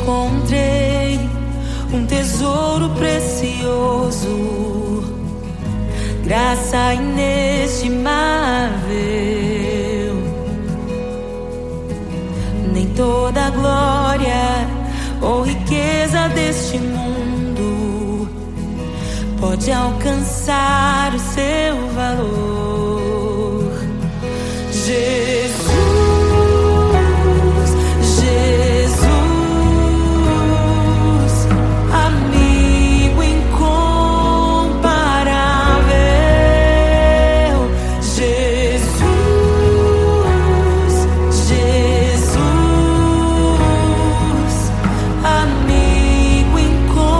encontrei um tesouro precioso, graça inestimável. Nem toda a glória ou riqueza deste mundo pode alcançar o seu valor. Jesus, Jesus, amigo incomparável. Jesus, Jesus, amigo incomparável.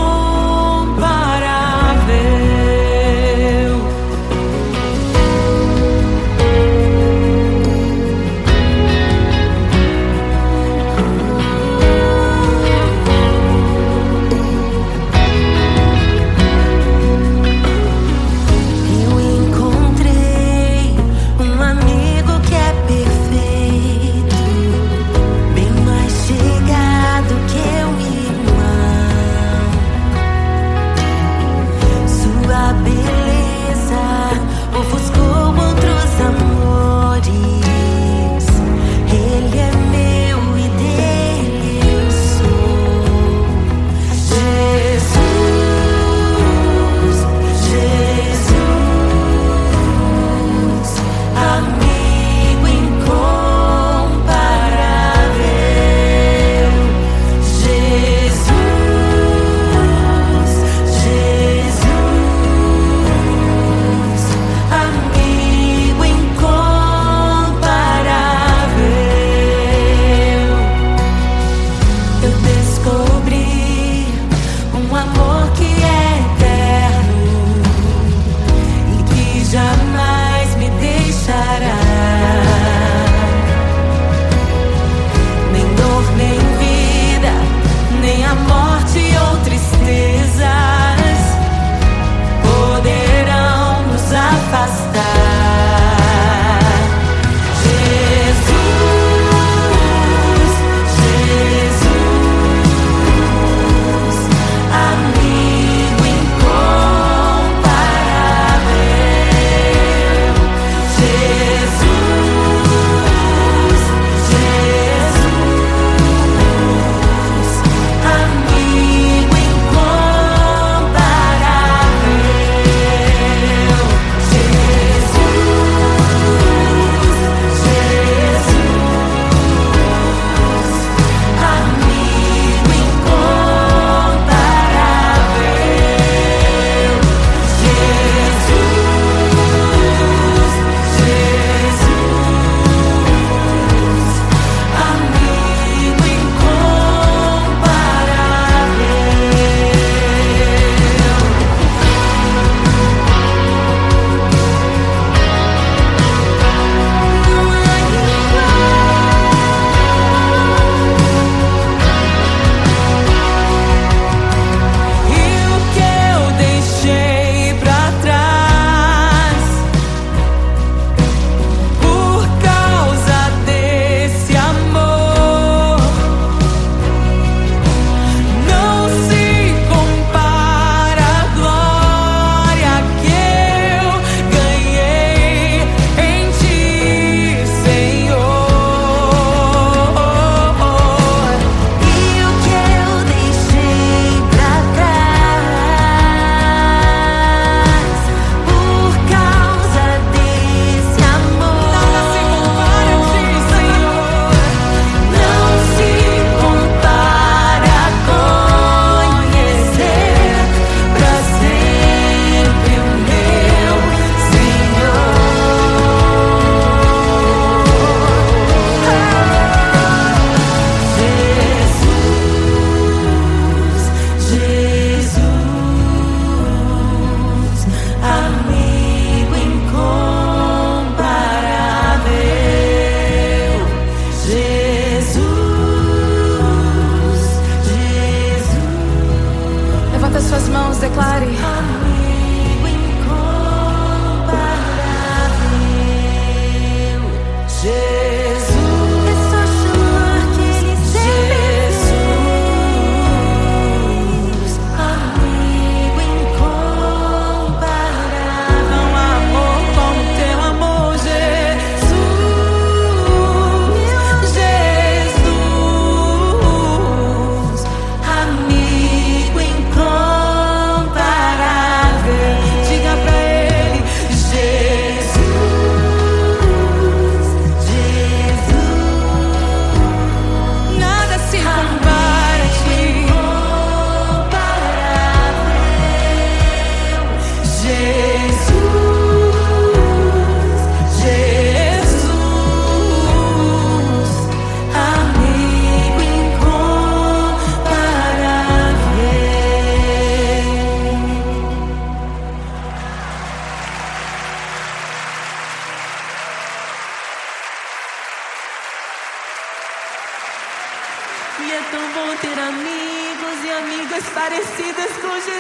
E é tão bom ter amigos e amigas parecidas com Jesus.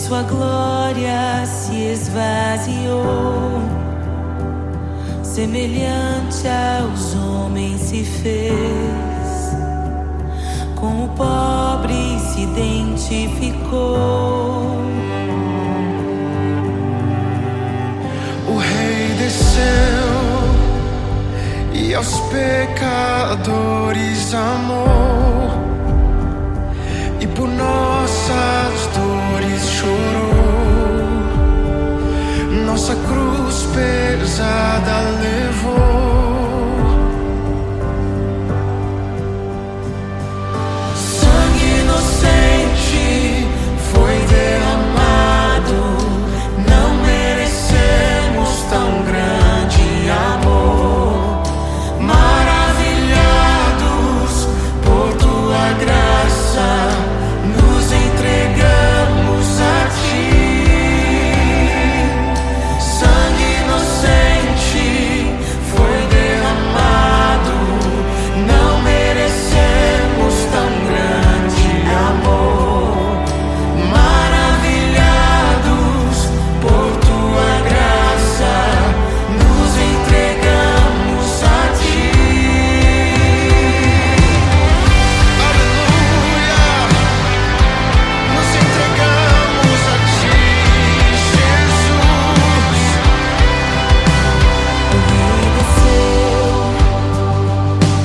Sua glória se esvaziou, semelhante aos homens se fez, com o pobre se identificou. O Rei desceu e aos pecadores amou, e por nossas dores chorou, nossa cruz pesada levou. Sangue inocente foi derramado, não merecemos tão grande amor. Maravilhados por tua graça, nos entregamos a ti. Sangue inocente foi derramado, não merecemos tão grande amor. Maravilhados por tua graça, nos entregamos a ti. Aleluia! Nos entregamos a ti, Jesus. O Rei desceu,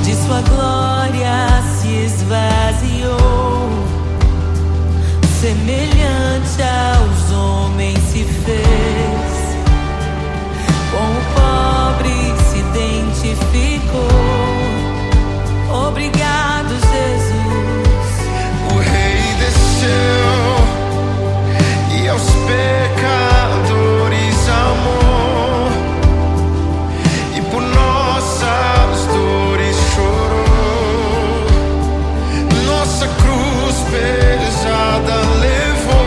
de sua glória se esvaziou, semelhante aos homens se fez, com o pobre se identificou. Obrigado, Jesus. O Rei desceu e aos pecadores amou, e por nossas dores chorou, nossa cruz pesada levou.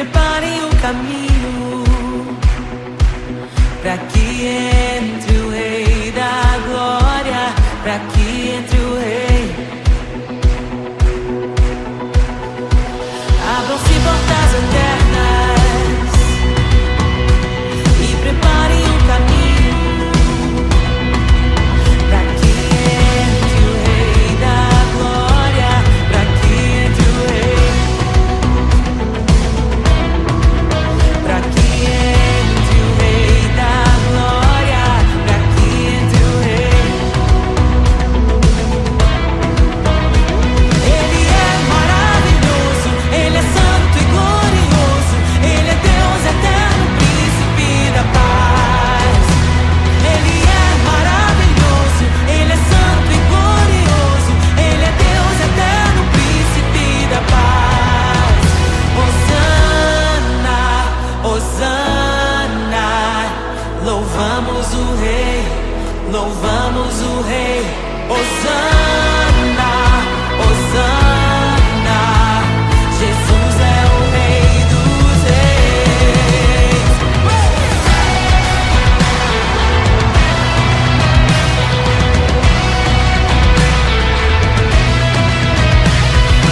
preparem o caminho para que entre o Rei da Glória, para que entre o Rei. Abram-se portas eternas e preparem o caminho para que entre o Rei da Glória, para que entre o Rei, para que entre o Rei da Glória, para que entre o Rei. Ele é maravilhoso, Ele é santo e glorioso, Ele é Deus eterno, príncipe da paz. Ele é maravilhoso, Ele é santo e glorioso, Ele é Deus eterno, príncipe da paz. Hosana, Hosana, louvamos o Rei, louvamos o Rei. Hosana, Hosana, Jesus é o Rei dos Reis.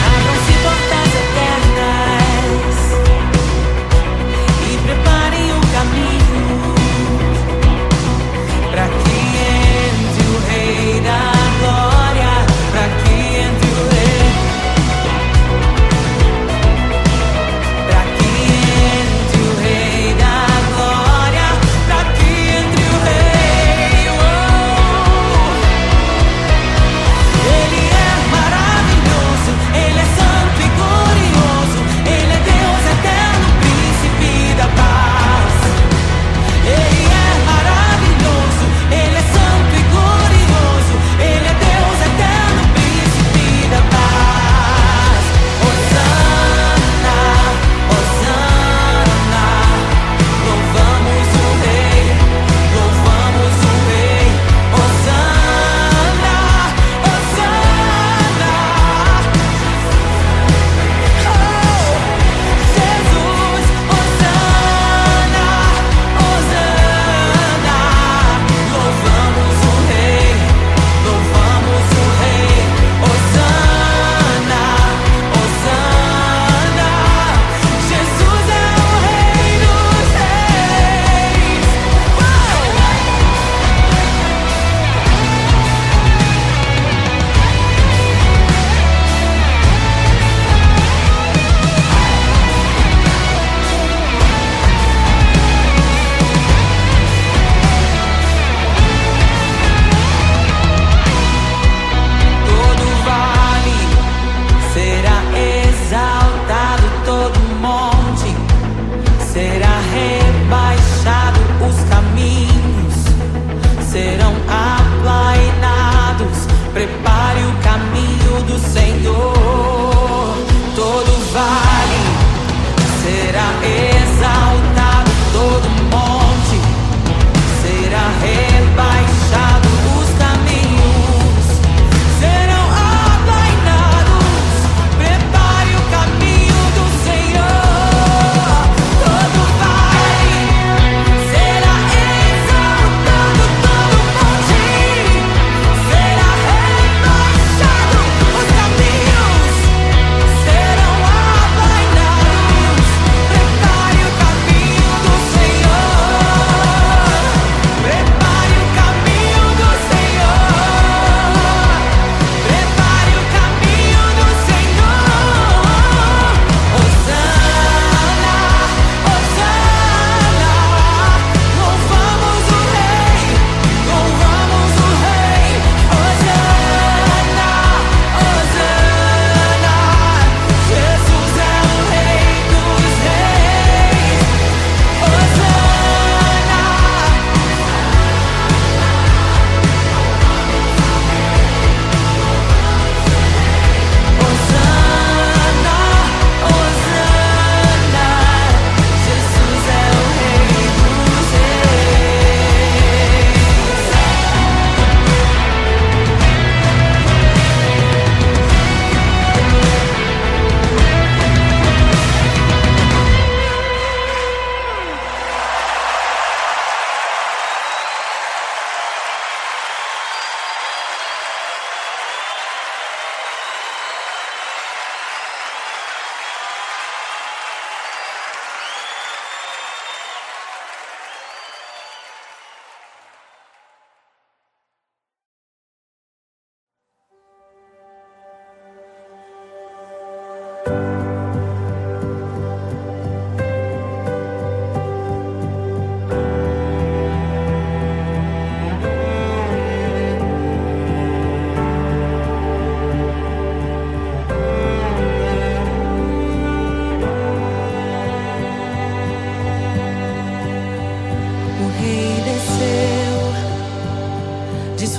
Abram-se portas eternas e preparem o caminho para que entre o Rei da Glória.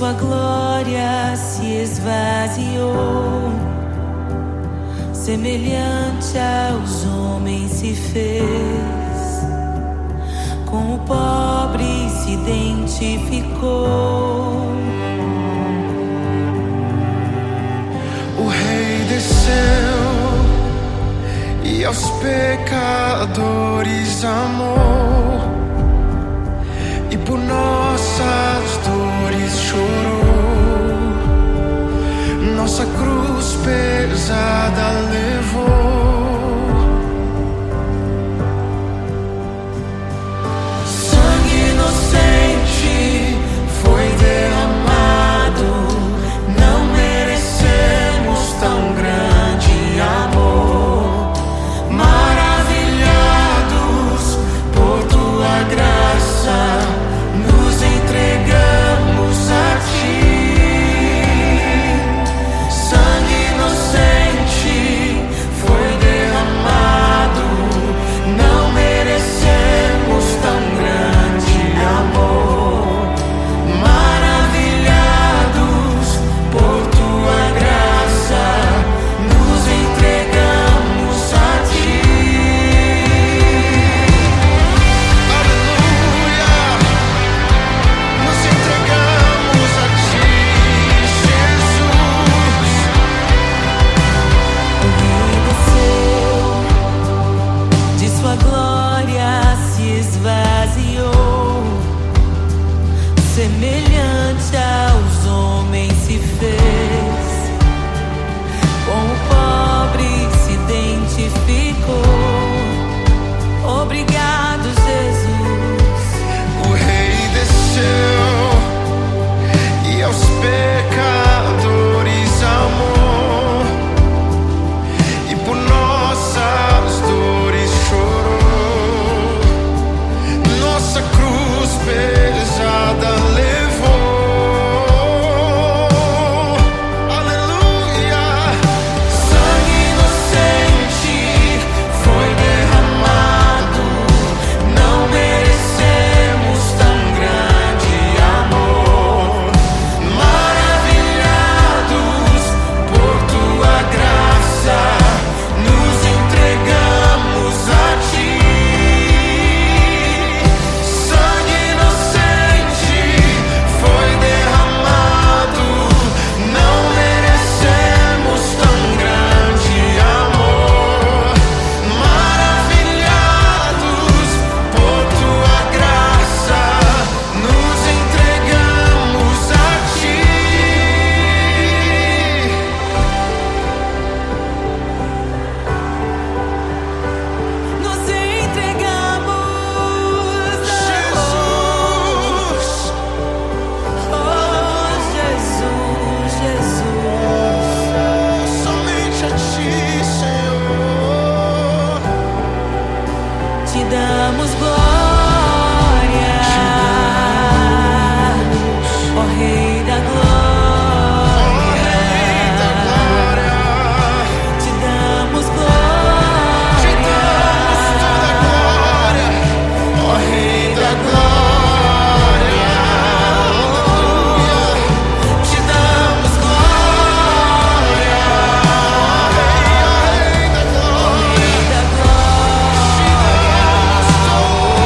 sua glória se esvaziou, semelhante aos homens se fez, com o pobre se identificou. O Rei desceu e aos pecadores amou, e por nossas dores chorou, nossa cruz pesada levou. Sangue inocente foi derramado, não merecemos tão grande amor. Maravilhados por tua graça, nos entregamos a ti. Sangue inocente foi derramado, não merecemos tão grande amor. Maravilhados por tua graça, nos entregamos a ti. Aleluia! Nos entregamos a ti, Jesus. O Rei desceu, de sua glória se esvaziou, semelhante aos homens se fez, com o pobre se identificou. Obrigado, Jesus. O Rei desceu e aos pecadores amou, e por nossas dores chorou, nossa cruz pesada levou. Aleluia! Sangue inocente foi derramado, não merecemos tão grande amor. Maravilhados por tua graça, nos entregamos a ti. Sangue inocente foi derramado, não merecemos tão grande amor. Maravilhados por tua graça, nos entregamos a ti. Nos entregamos, Jesus, oh Jesus, Jesus. somente a ti, Senhor. Te damos glória, ó Rei da Ó glória. Rei da glória, Te damos te glória, damos toda a glória. Ó Rei da glória, aleluia. Te damos glória, ó Rei da glória. Rei da glória. Te damos toda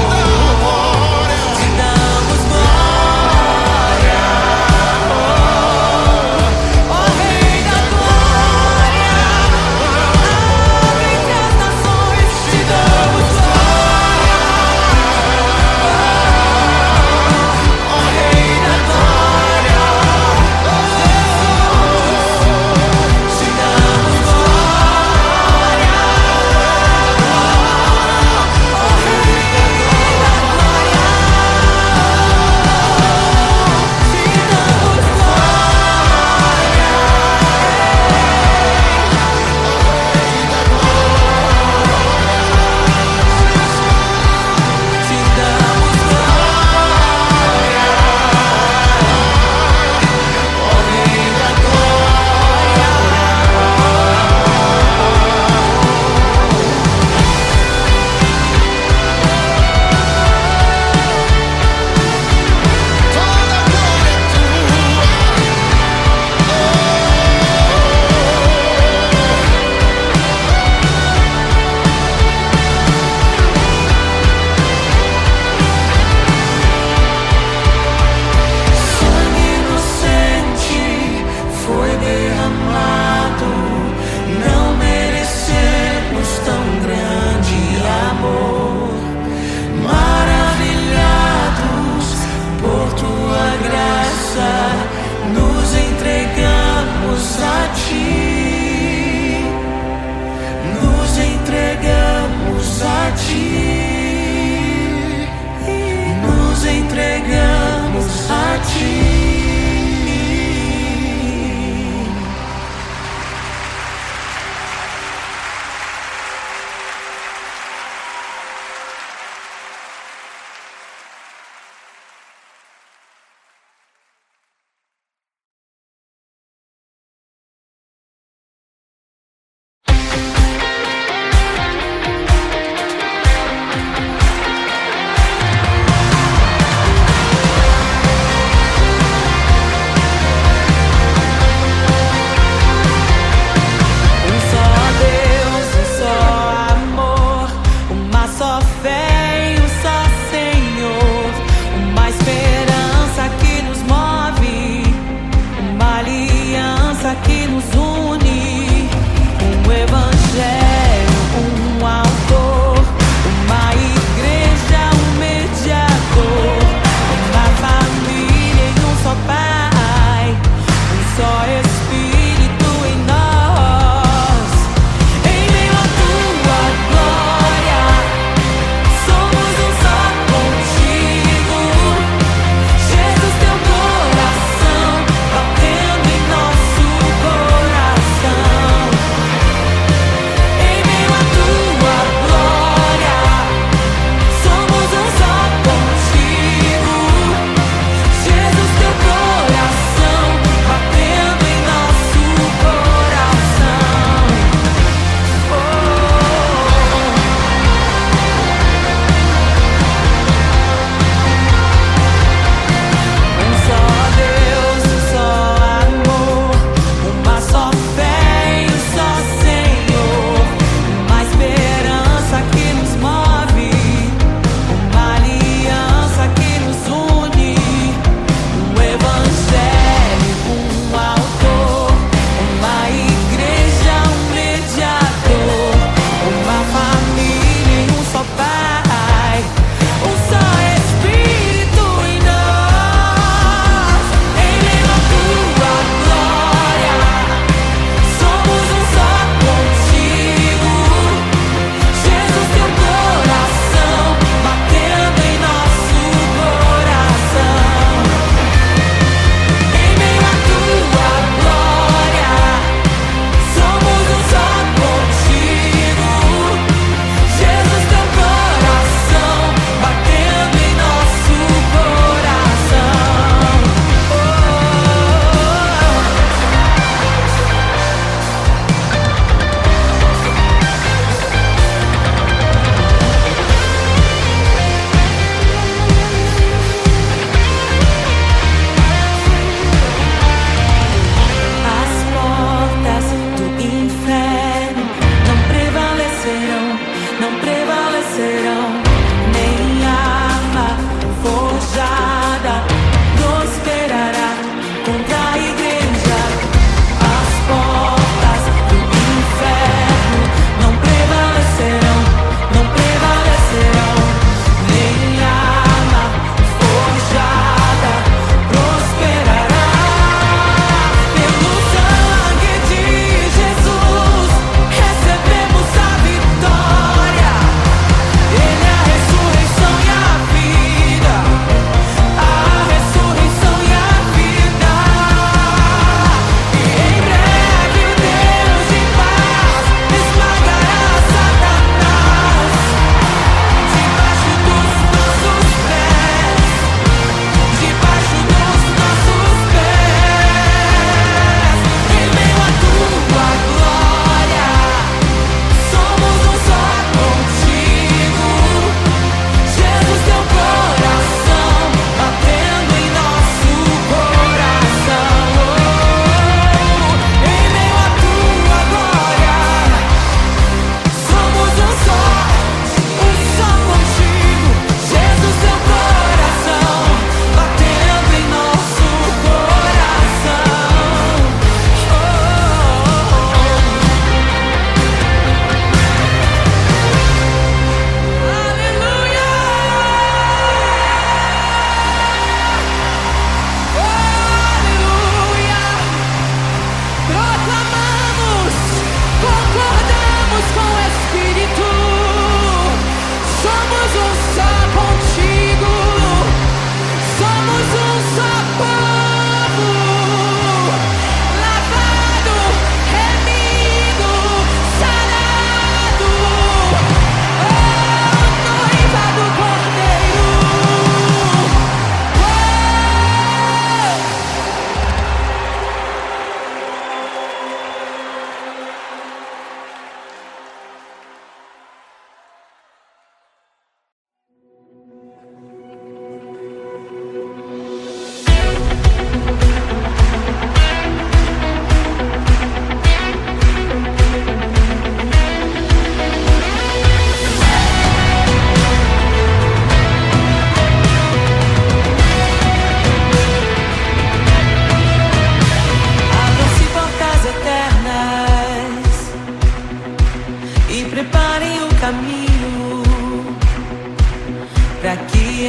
pra que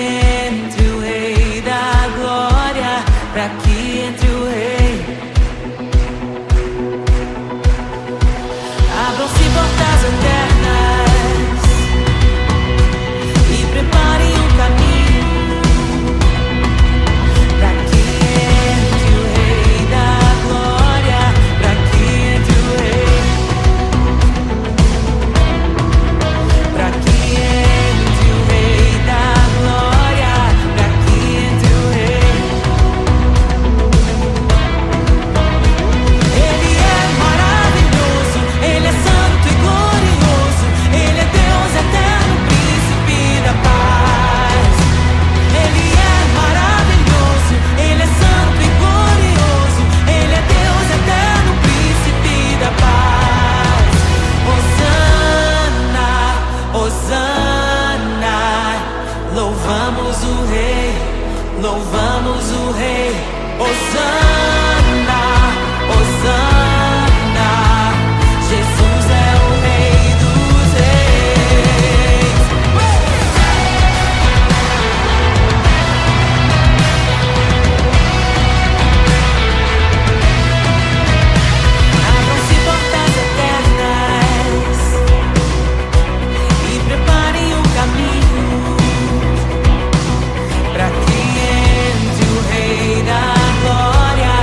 entre o Rei da Glória, pra que entre o Rei. Abram-se portas eternas e preparem um caminho pra que entre o Rei da Glória, pra que entre o Rei, pra que entre o Rei da Glória, pra que entre o Rei. Ele é maravilhoso, Ele é santo e glorioso, Ele é Deus eterno, príncipe da paz. Ele é maravilhoso, Ele é santo e glorioso, Ele é Deus eterno, príncipe da paz. Hosana, Hosana, louvamos o Rei, louvamos o Rei. Hosana, Hosana, Jesus é o Rei dos Reis. Abram-se portas eternas e preparem o caminho pra que entre o Rei da Glória,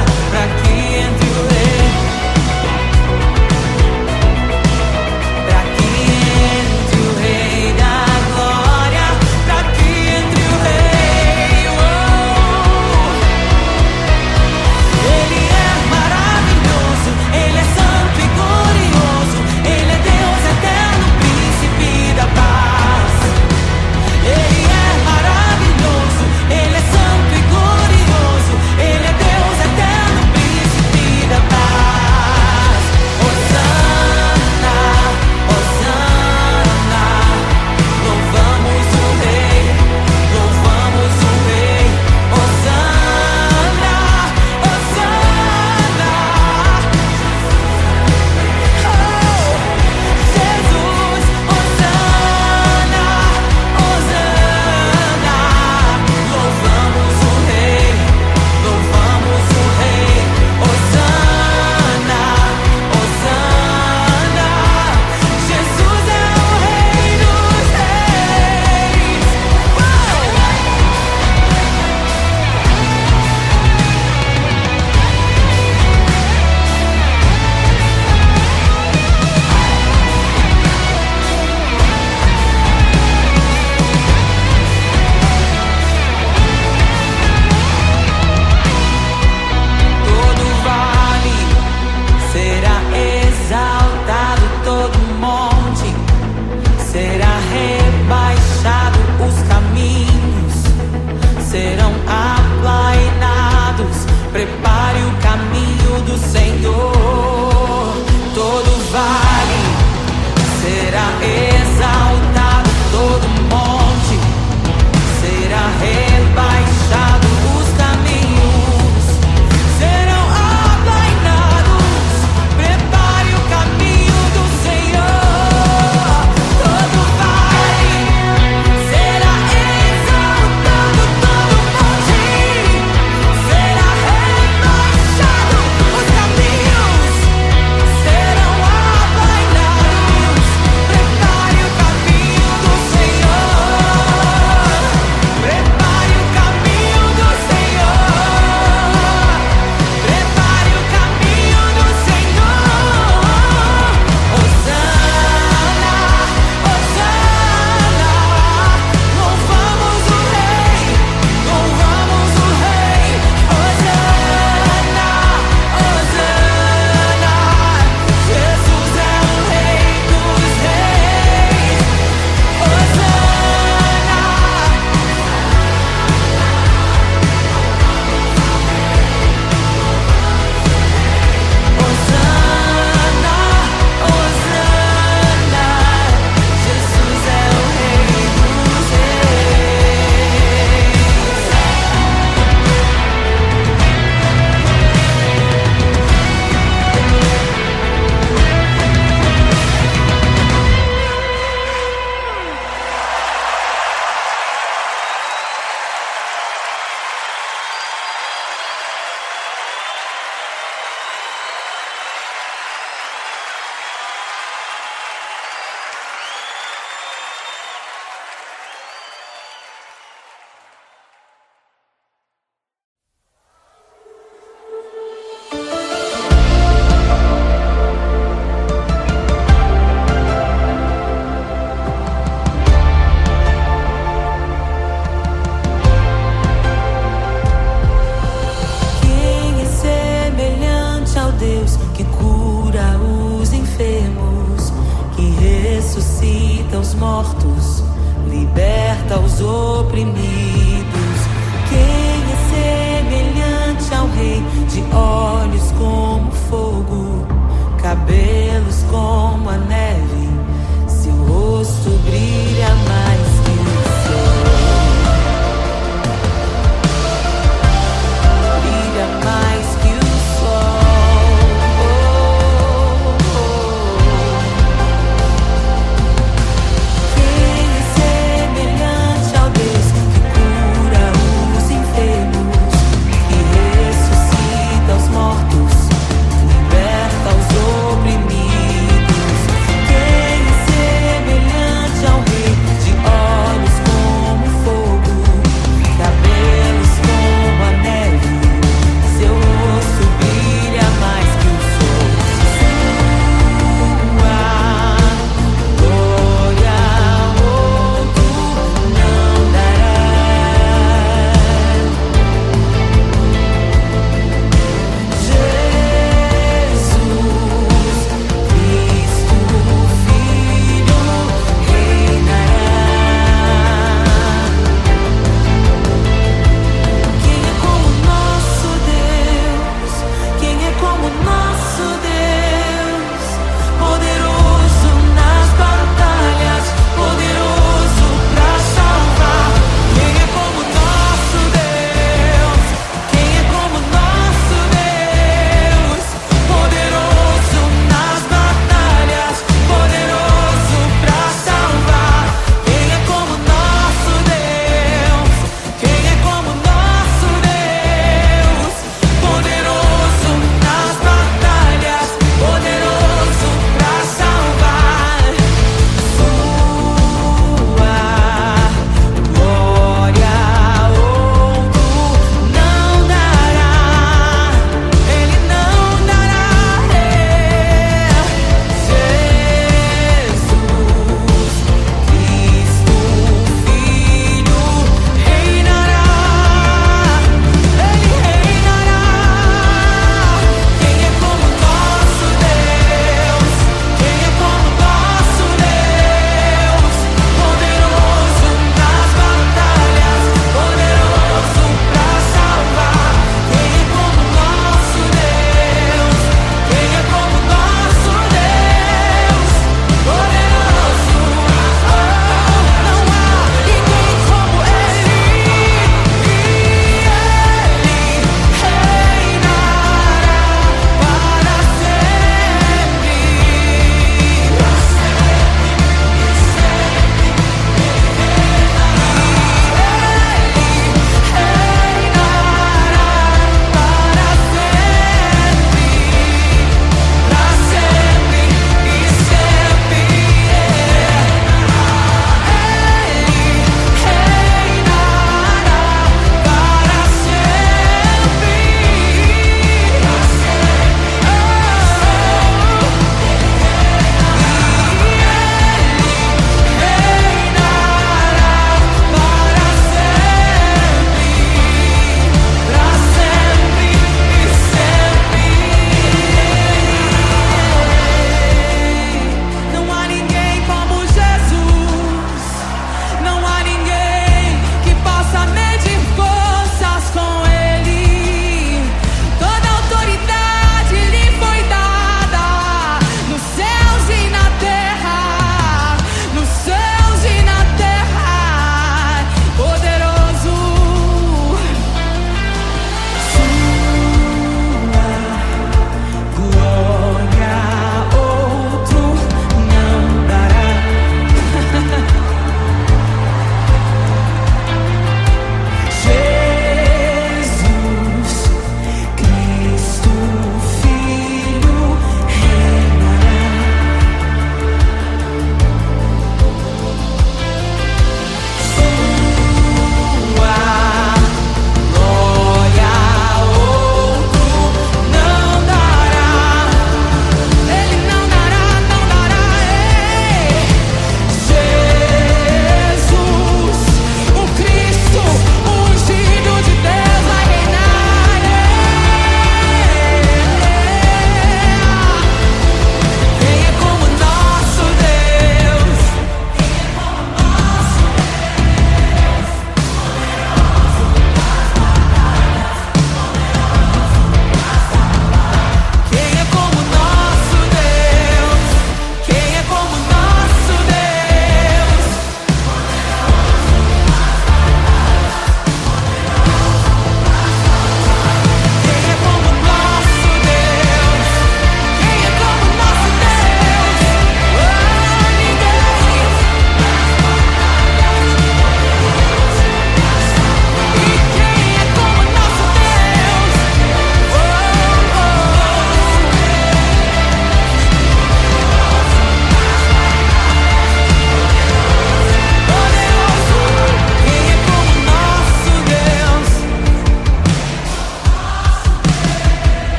mortos, liberta os oprimidos. Quem é semelhante ao Rei, de olhos como fogo, cabelos como a neve, seu rosto brilha mais que o sol. Brilha mais que o sol. Quem é semelhante ao Deus que cura os enfermos, que ressuscita os mortos, liberta os oprimidos? Quem é semelhante ao Rei,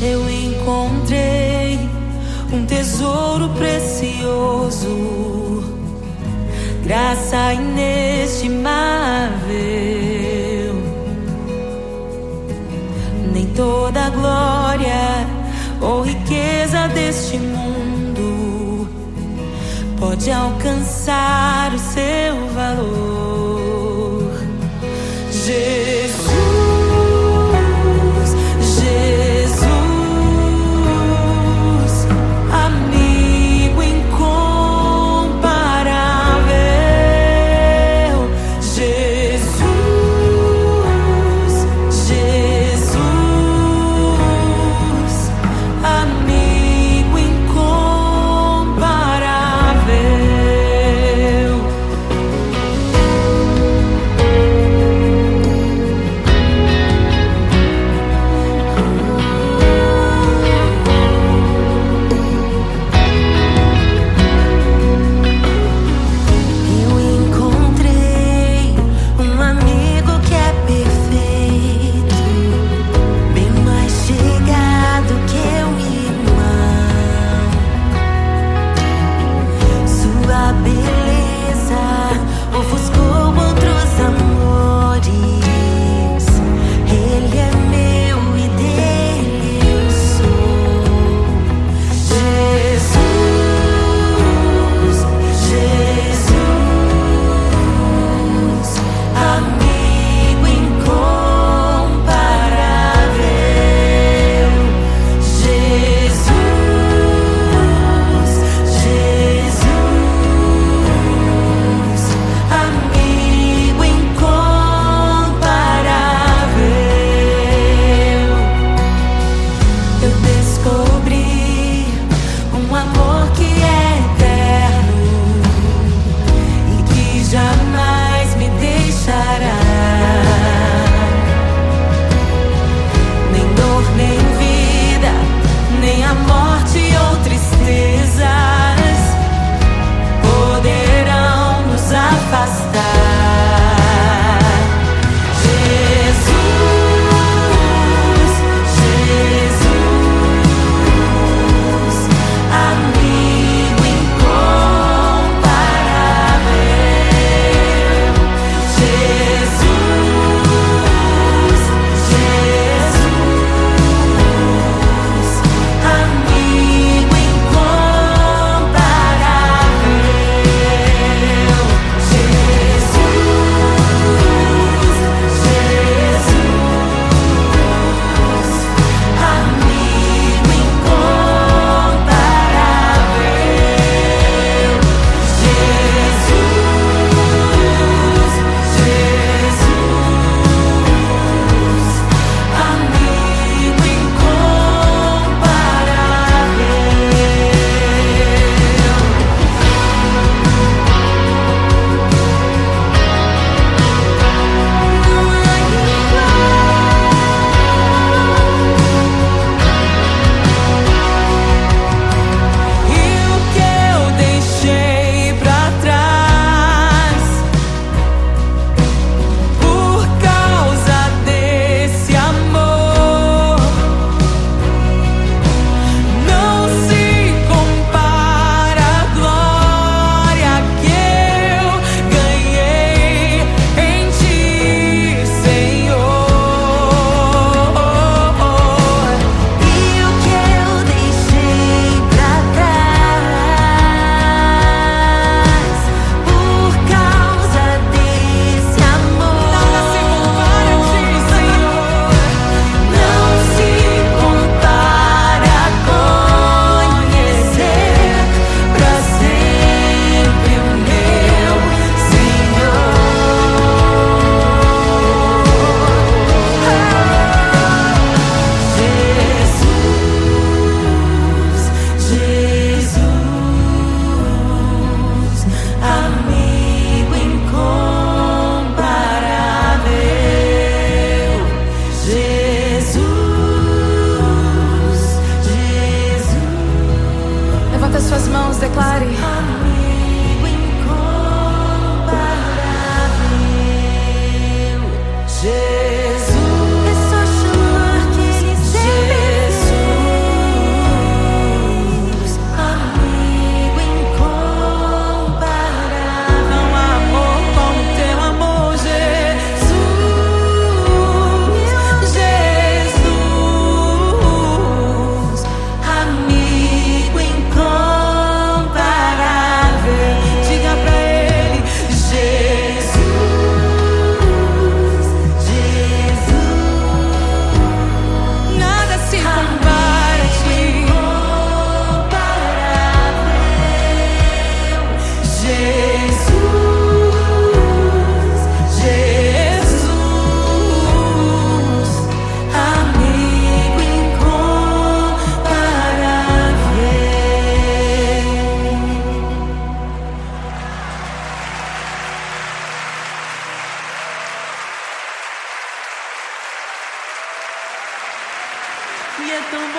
eu encontrei um tesouro precioso, graça inestimável. Nem toda a glória ou riqueza deste mundo pode alcançar o seu valor. Jesus, Jesus, amigo incomparável. Jesus, Jesus, amigo incomparável.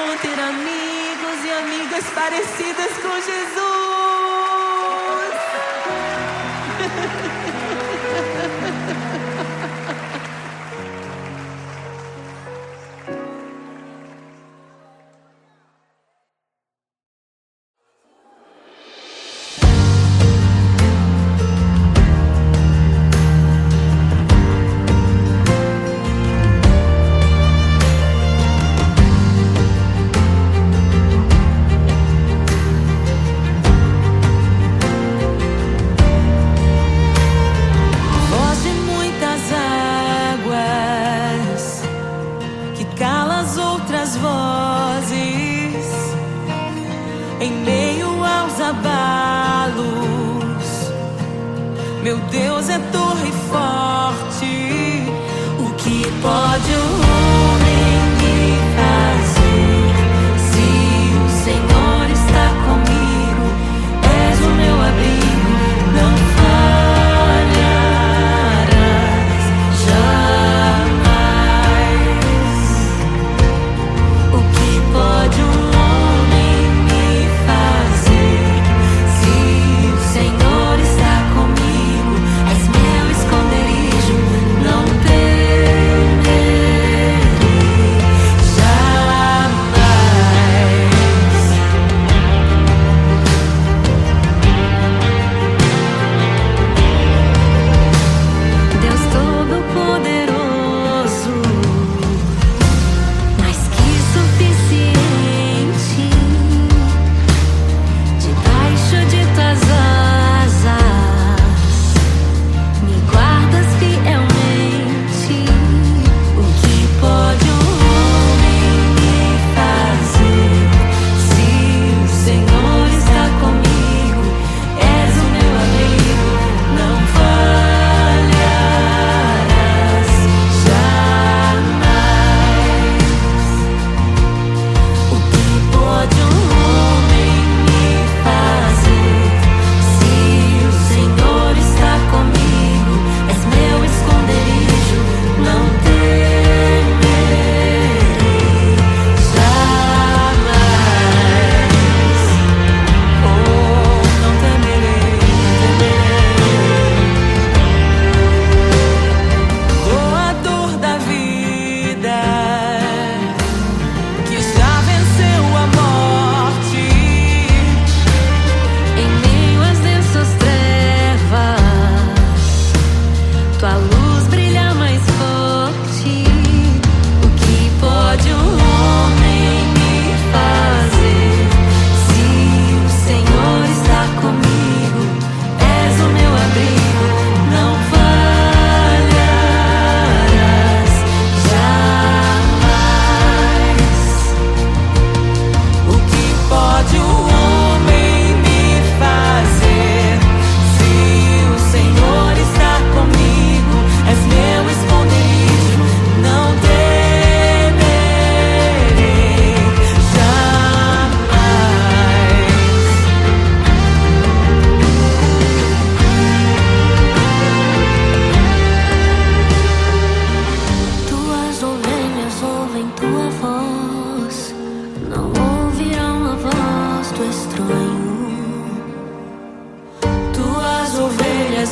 bom ter amigos e amigas parecidas com Jesus. Em meio aos abalos, meu Deus é torre forte. O que pode o homem me fazer? Se o Senhor está comigo, és o meu abrigo, não falharás jamais. O que pode o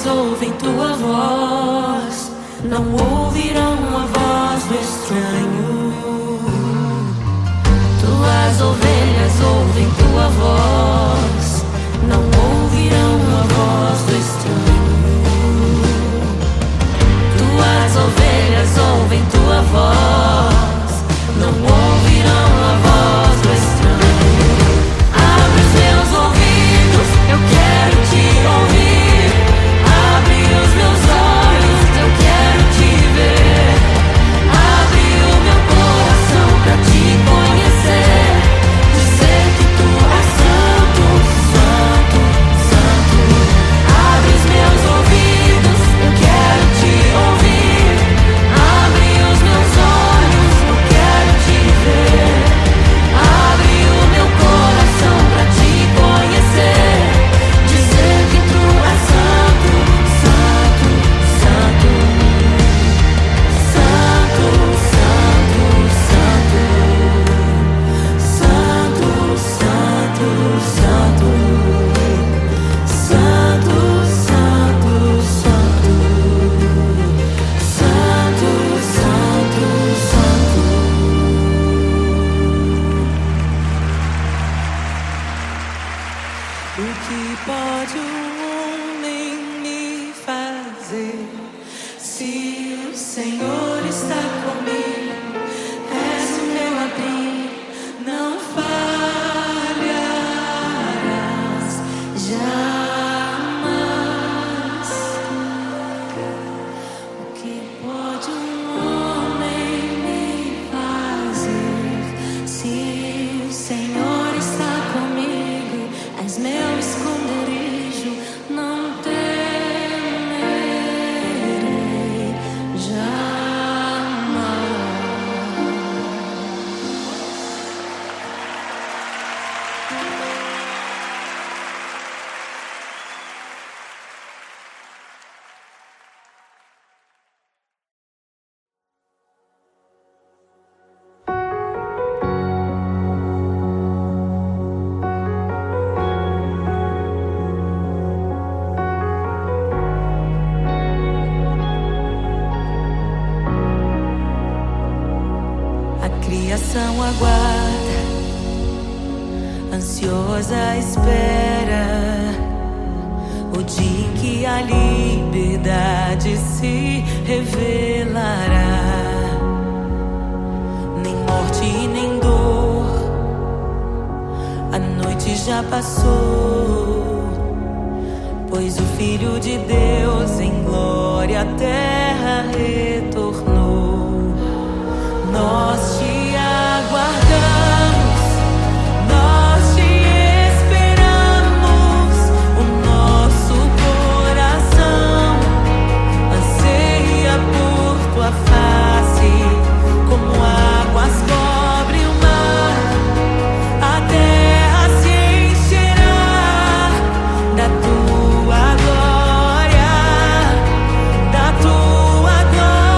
ouvem tua voz, não ouvirão a voz do estranho. Tuas ovelhas ouvem tua voz, não ouvirão a voz do estranho. Tuas ovelhas ouvem tua voz, não ouvirão a voz do estranho. Abre os meus ouvidos, eu quero te ouvir. Abre os meus olhos, eu quero te ver. Abre o meu coração pra te conhecer. Dizer que tu és santo. que pode um homem me fazer? Se o Senhor está comigo, és o meu abrigo, não falharás jamais. O que pode um homem me fazer? Se o Senhor está comigo, és meu esconderijo, não temerei jamais. A criação aguarda, ansiosa espera o dia em que a liberdade se revelará. Nem morte e nem dor, a noite já passou, pois o Filho de Deus em glória à terra retornou. Nós te aguardamos, nós te esperamos. O nosso coração anseia por tua face, como águas cobre o mar. A terra se encherá da tua glória, da tua glória.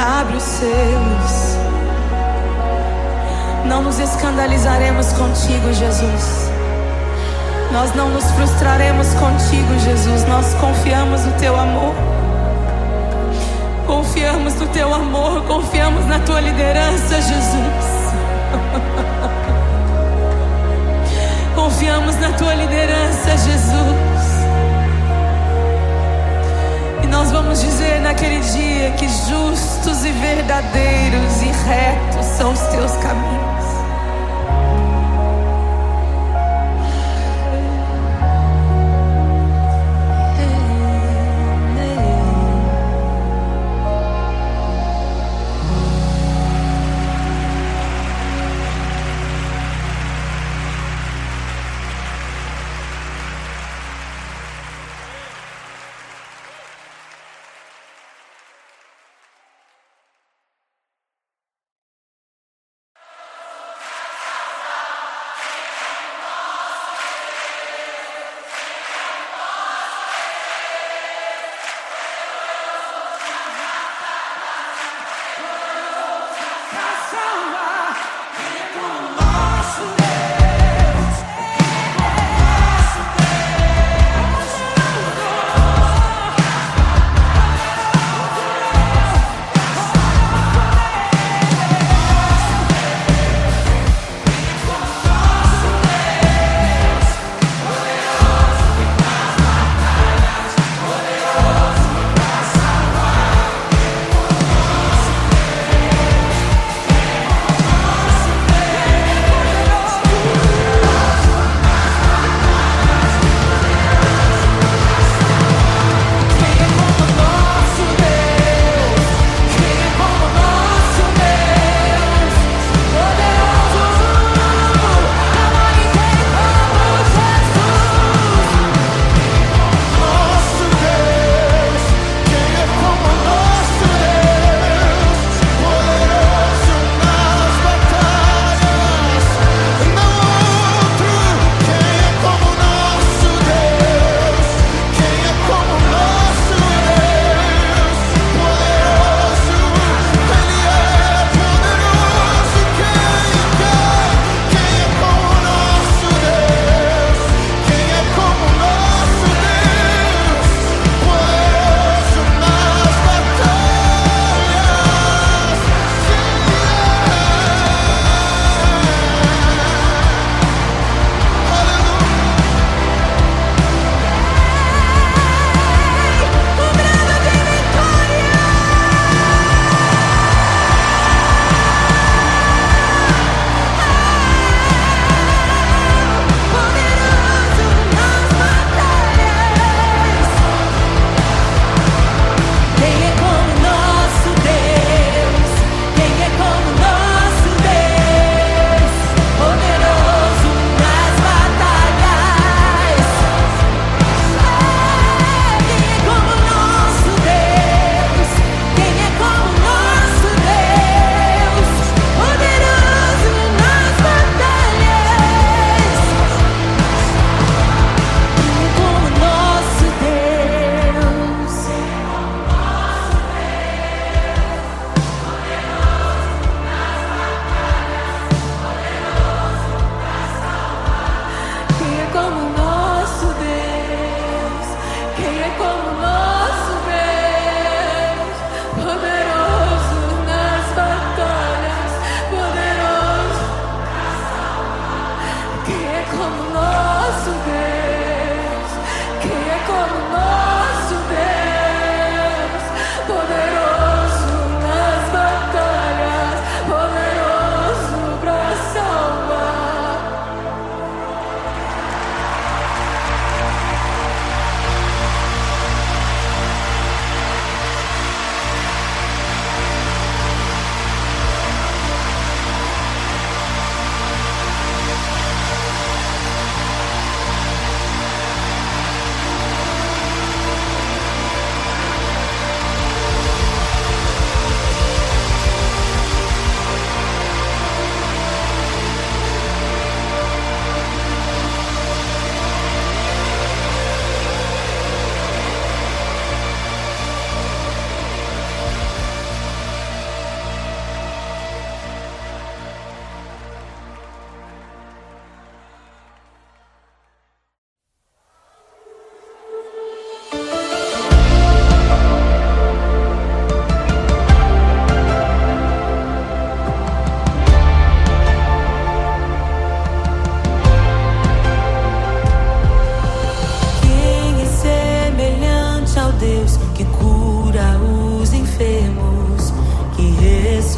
Abre os selos. Não nos escandalizaremos contigo, Jesus. Nós não nos frustraremos contigo, Jesus. Nós confiamos no teu amor. Confiamos no teu amor. Confiamos na tua liderança, Jesus. Confiamos na tua liderança, Jesus. E nós vamos dizer naquele dia que justos e verdadeiros e retos são os teus caminhos.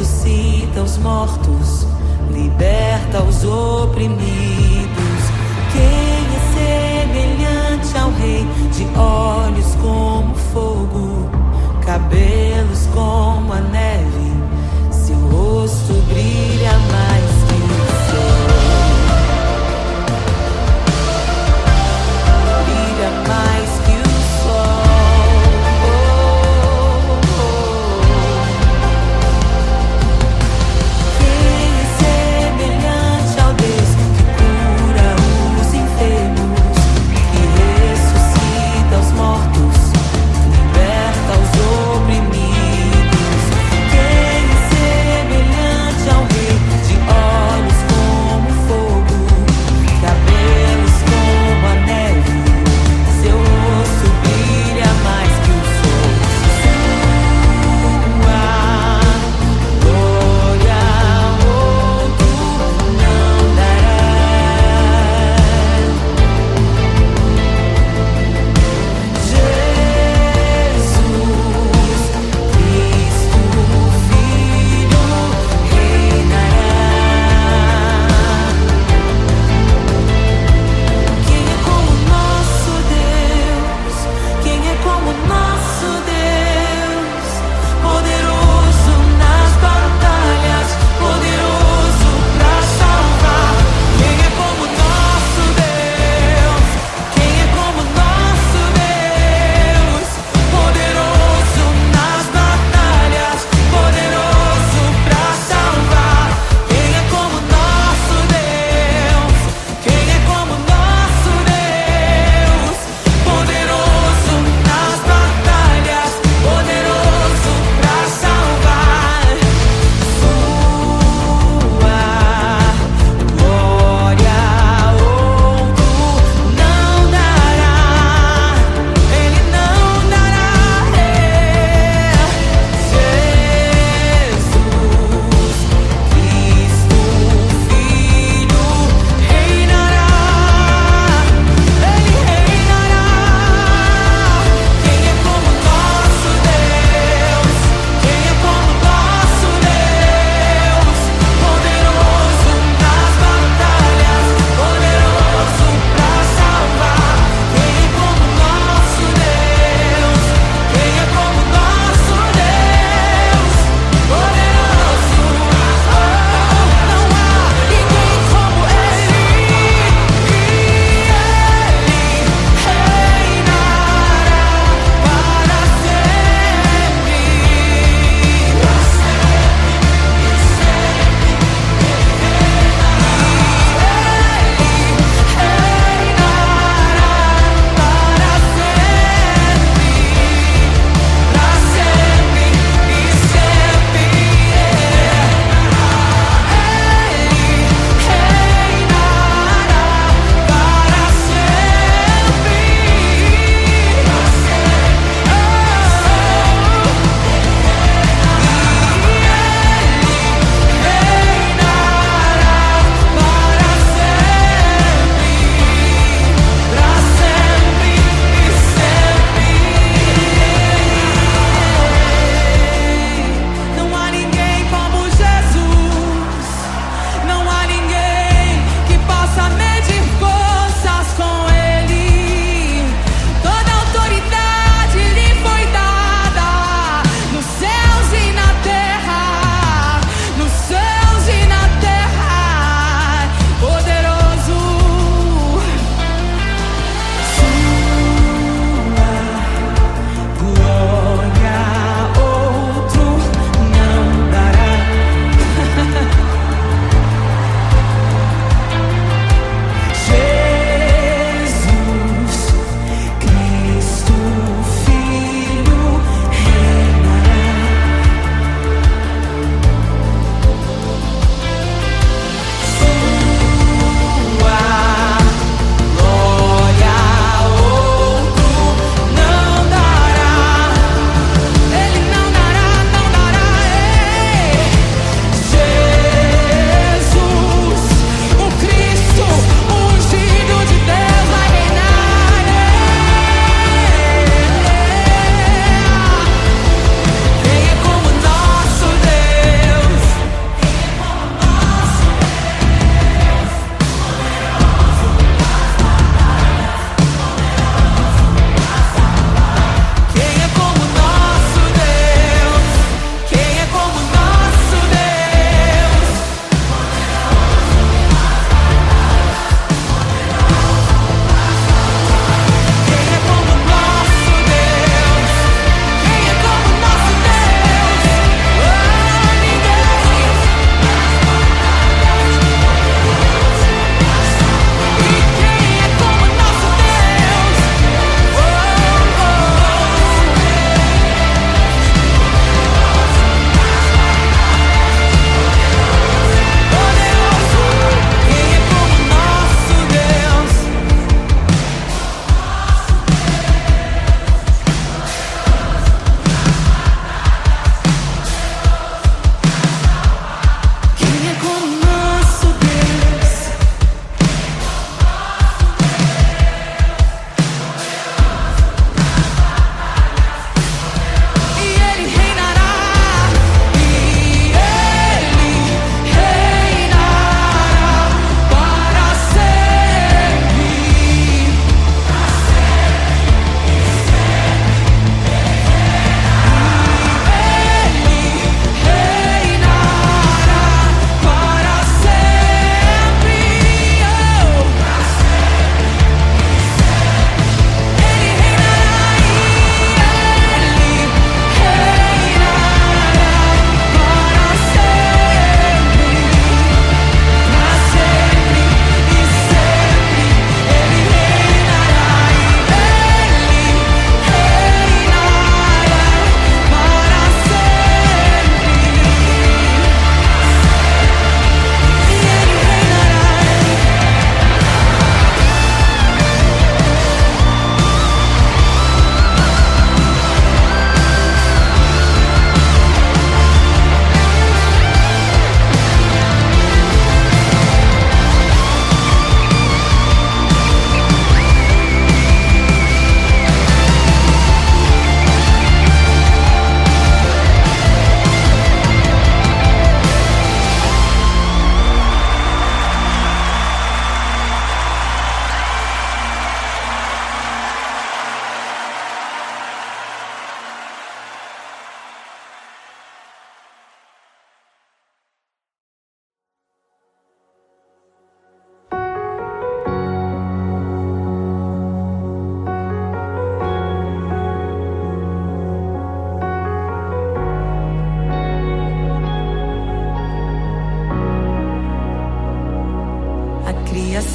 ressuscita os mortos, liberta os oprimidos. Quem é semelhante ao Rei, de olhos como fogo, cabelos como a neve, seu rosto brilha mais que o sol. Brilha mais que o sol. Quem é semelhante ao Deus que cura os enfermos, que ressuscita os mortos, liberta os oprimidos? Quem é semelhante ao Rei, de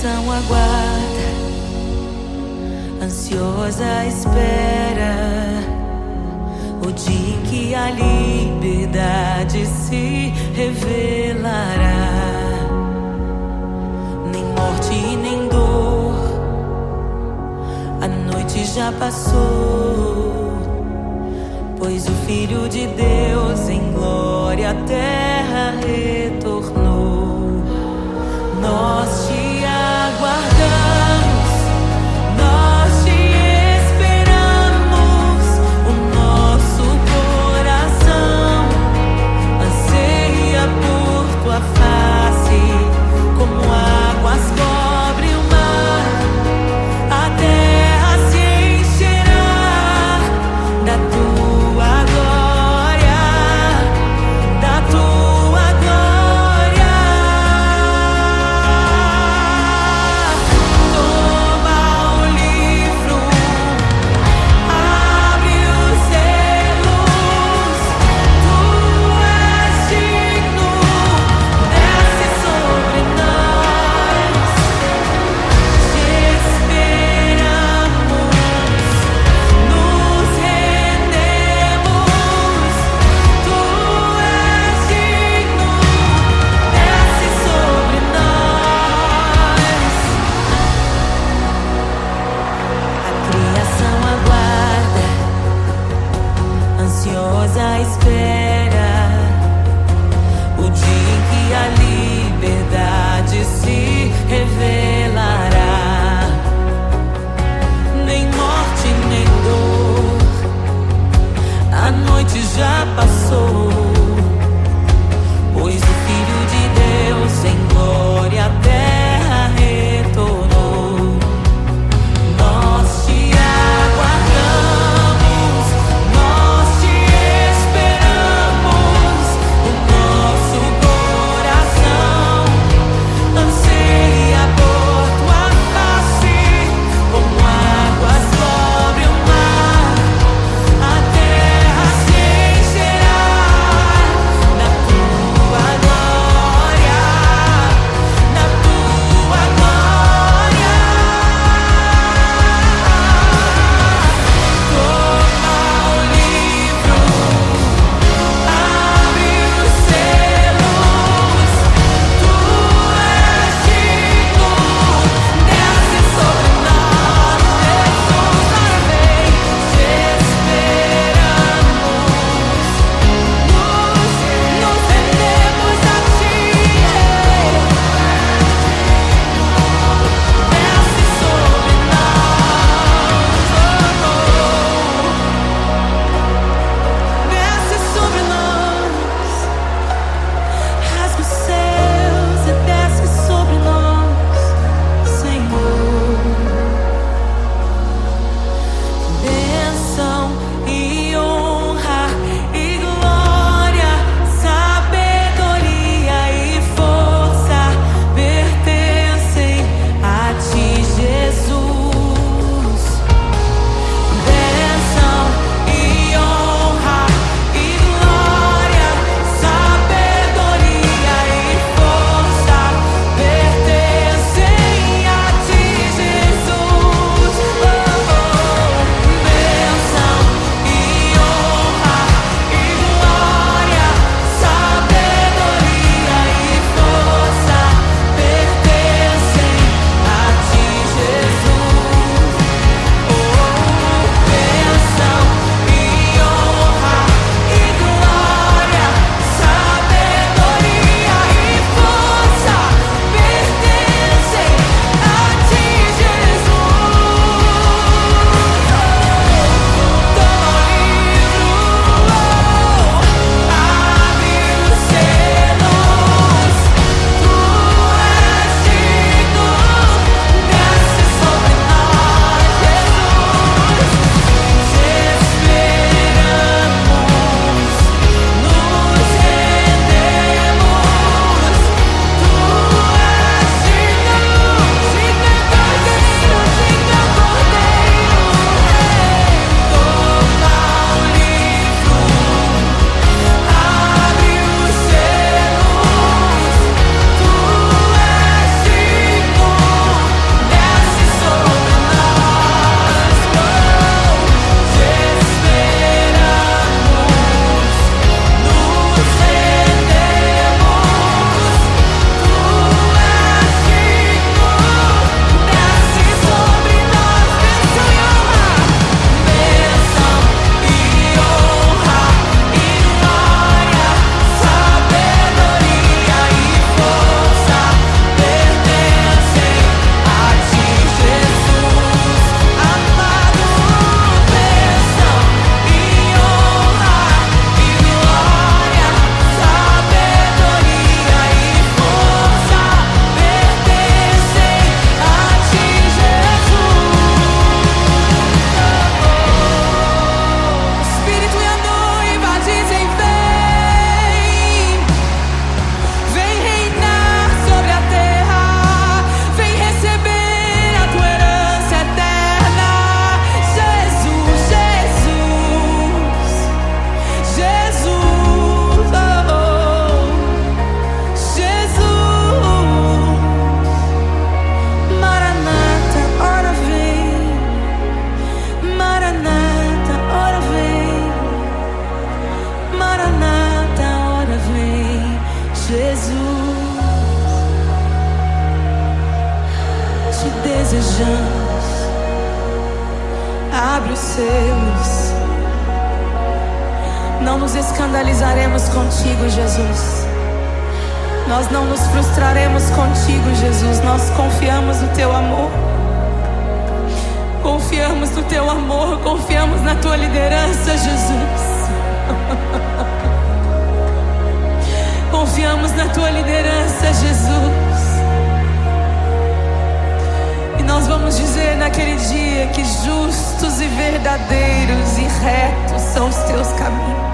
criação aguarda, ansiosa espera o dia em que a liberdade se revelará. Nem morte e nem dor, a noite já passou, pois o Filho de Deus em glória à terra retornou. Nós te aguardamos, nós te esperamos. O nosso coração anseia por tua face, como águas cobre o mar. A terra se encherá da tua glória, da tua glória. Toma o livro, abre os selos. Tu és digno, desce sobre nós. Te esperamos, nos rendemos. Tu és digno, desce sobre nós. A criação aguarda, ansiosa espera o dia em que a liberdade se revelará. Nem morte, nem dor, a noite já passou, pois o Filho de Deus em glória à terra retornou. Nós te aguardamos, nós te esperamos. O nosso coração anseia por tua face, como águas cobre o mar. A terra se encherá da tua glória, Jesus, te desejamos. Abre os seus. Não nos escandalizaremos contigo, Jesus. Nós não nos frustraremos contigo, Jesus. Nós confiamos no teu amor. Confiamos no teu amor. Confiamos na tua liderança, Jesus. Confiamos na tua liderança, Jesus. E nós vamos dizer naquele dia que justos e verdadeiros e retos são os teus caminhos.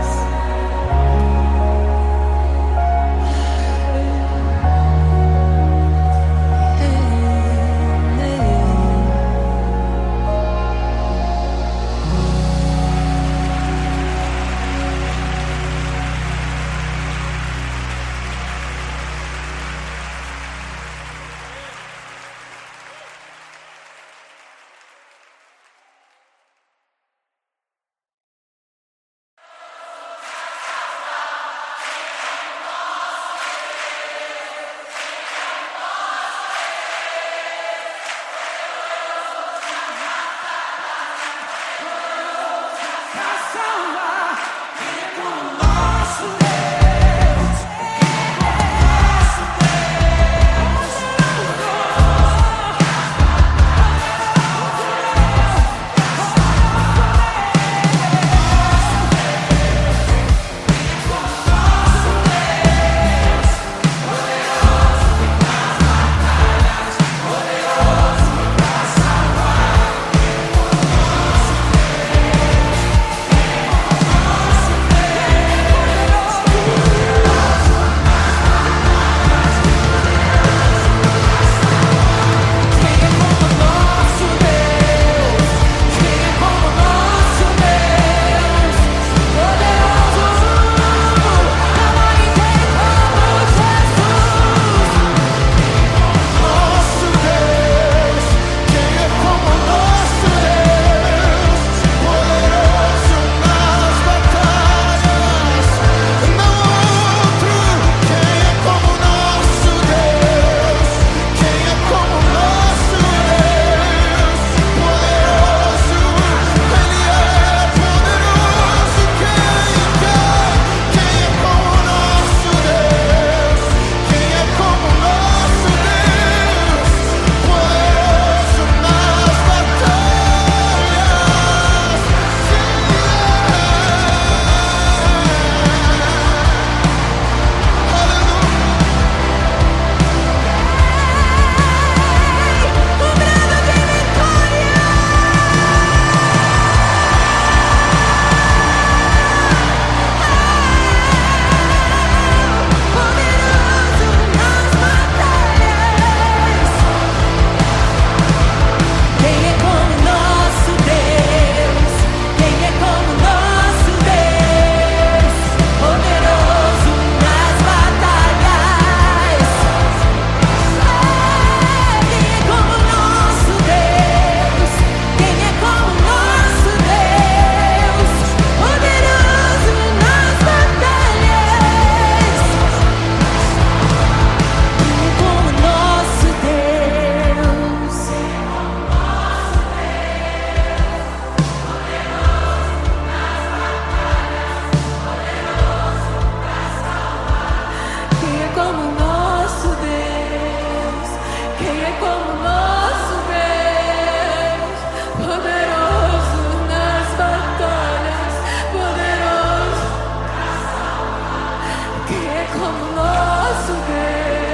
como nosso Deus.